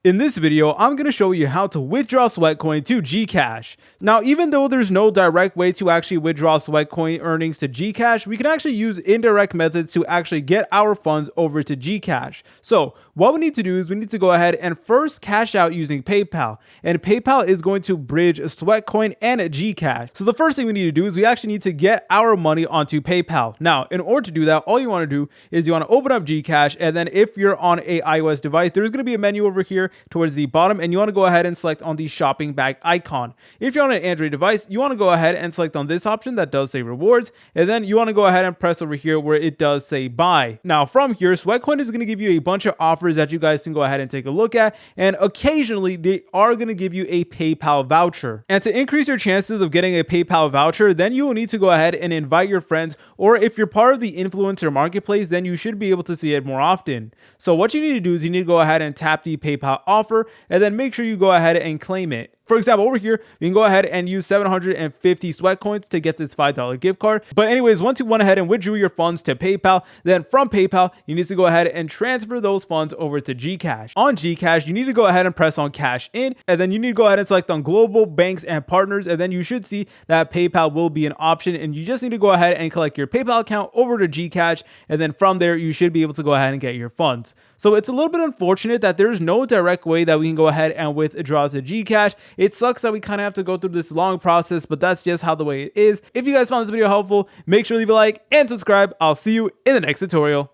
In this video, I'm going to show you how to withdraw Sweatcoin to GCash. Now, even though there's no direct way to actually withdraw Sweatcoin earnings to GCash, we can actually use indirect methods to actually get our funds over to GCash. So what we need to do is we need to go ahead and first cash out using PayPal. And PayPal is going to bridge Sweatcoin and GCash. So the first thing we need to do is we actually need to get our money onto PayPal. Now, in order to do that, all you want to do is you want to open up GCash. And then if you're on a iOS device, there's going to be a menu over here towards the bottom, and you want to go ahead and select on the shopping bag icon. If you're on an Android device, you want to go ahead and select on this option that does say rewards, and then you want to go ahead and press over here where it does say buy. Now from here, Sweatcoin is going to give you a bunch of offers that you guys can go ahead and take a look at, and occasionally they are going to give you a PayPal voucher. And to increase your chances of getting a PayPal voucher, then you will need to go ahead and invite your friends, or if you're part of the influencer marketplace, then you should be able to see it more often. So what you need to do is you need to go ahead and tap the PayPal offer, and then make sure you go ahead and claim it. For example, over here, you can go ahead and use 750 Sweatcoins to get this $5 gift card. But anyways, once you went ahead and withdrew your funds to PayPal, then from PayPal, you need to go ahead and transfer those funds over to GCash. On GCash, you need to go ahead and press on cash in, and then you need to go ahead and select on global banks and partners, and then you should see that PayPal will be an option, and you just need to go ahead and collect your PayPal account over to GCash, and then from there, you should be able to go ahead and get your funds. So it's a little bit unfortunate that there's no direct way that we can go ahead and withdraw to GCash. It sucks that we kind of have to go through this long process, but that's just how the way it is. If you guys found this video helpful, make sure to leave a like and subscribe. I'll see you in the next tutorial.